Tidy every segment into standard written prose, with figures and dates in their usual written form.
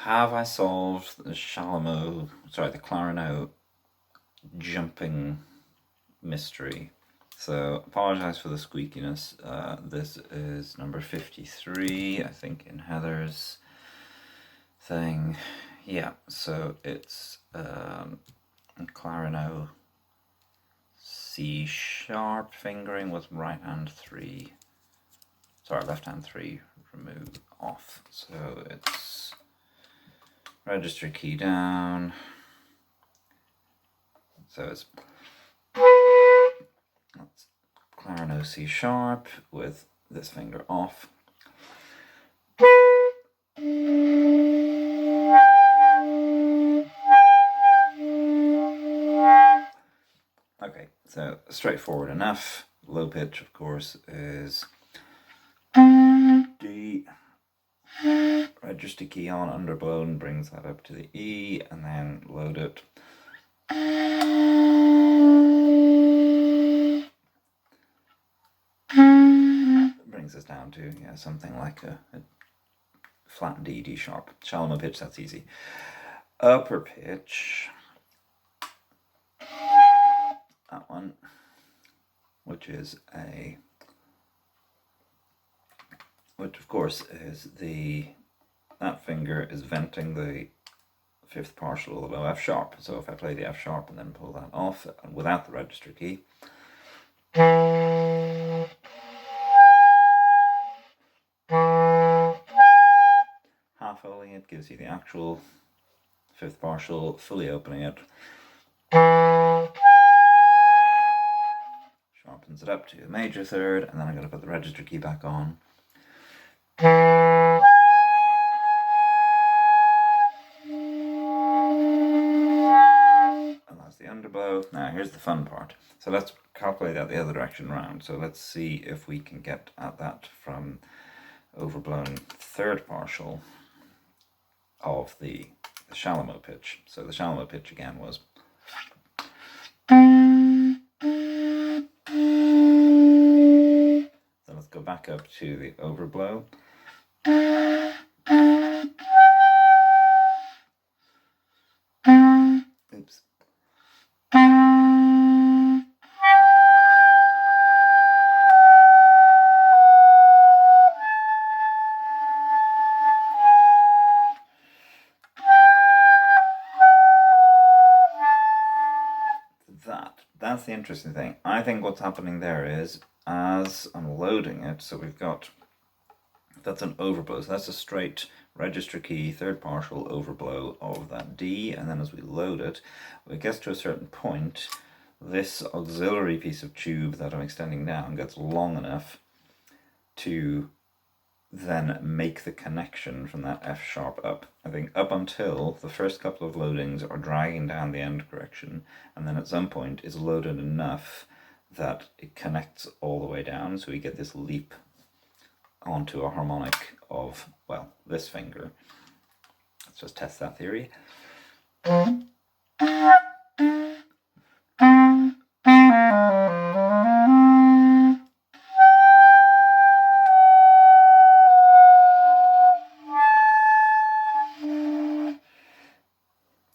Have I solved the the clarino jumping mystery? So, apologize for the squeakiness. This is number 53, I think, in Heather's thing. Yeah, so it's clarino C sharp fingering with right hand 3. Sorry, left hand 3 remove off. So it's register key down. So it's clarino C sharp with this finger off. Okay, so straightforward enough. Low pitch, of course, is D. Register key on, underblown, brings that up to the E, and then load it. Brings us down to something like a flat D, D sharp. Shallow pitch, that's easy. Upper pitch, that one, which of course is that finger is venting the fifth partial of the low F sharp. So if I play the F sharp and then pull that off without the register key, half holding it gives you the actual fifth partial, fully opening it, sharpens it up to a major third, and then I'm going to put the register key back on. And that's the underblow. Now here's the fun part. So let's calculate that the other direction round. So let's see if we can get at that from overblown third partial of the shallow pitch. So the shallow pitch again was so let's go back up to the overblow. Oops. That's the interesting thing. I think what's happening there is, as I'm loading it, so that's an overblow. So that's a straight register key, third partial overblow of that D, and then as we load it, when it gets to a certain point, this auxiliary piece of tube that I'm extending down gets long enough to then make the connection from that F sharp up. I think up until the first couple of loadings are dragging down the end correction, and then at some point it's loaded enough that it connects all the way down, so we get this leap onto a harmonic of, well, this finger. Let's just test that theory.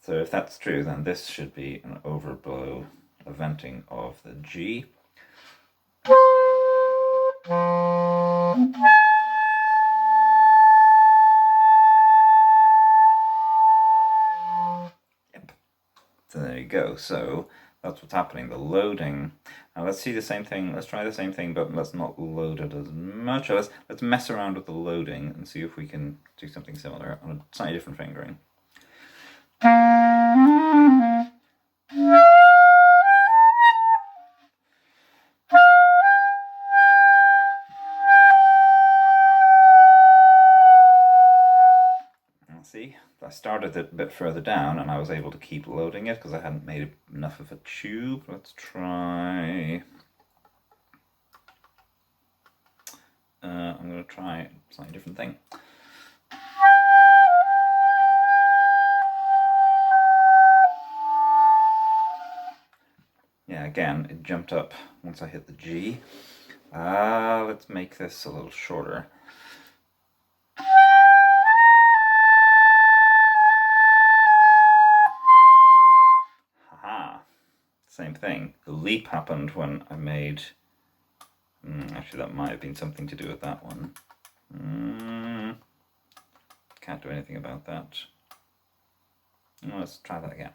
So if that's true, then this should be an overblow, a venting of the G. Yep. So there you go. So that's what's happening. The loading. Now let's see the same thing. Let's try the same thing, but let's not load it as much. Let's mess around with the loading and see if we can do something similar on a slightly different fingering. See, I started it a bit further down and I was able to keep loading it because I hadn't made enough of a tube. Let's try. I'm going to try a slightly different thing. Yeah, again, it jumped up once I hit the G. Let's make this a little shorter. thing. The leap happened when I made, actually that might have been something to do with that one. Can't do anything about that. Let's try that again.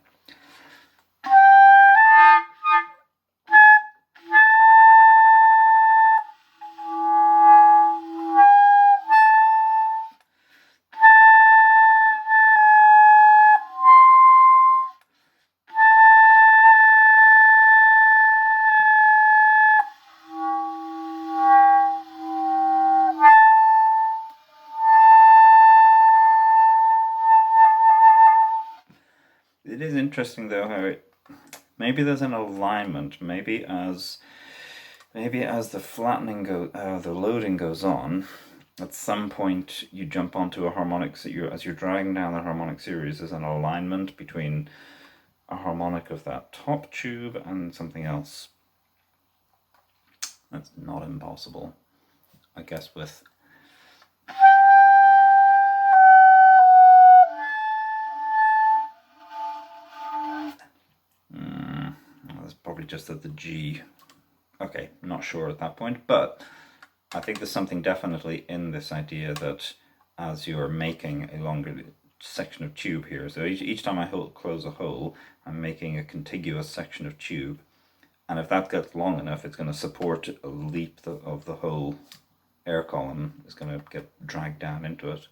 It is interesting though how maybe there's an alignment. Maybe as the flattening the loading goes on, at some point you jump onto a harmonic. As you're dragging down the harmonic series, there's an alignment between a harmonic of that top tube and something else. That's not impossible, I guess. With that's probably just at the G. Okay, not sure at that point, but I think there's something definitely in this idea that as you're making a longer section of tube here, so each time I close a hole, I'm making a contiguous section of tube, and if that gets long enough, it's going to support a leap of the whole air column. Is going to get dragged down into it.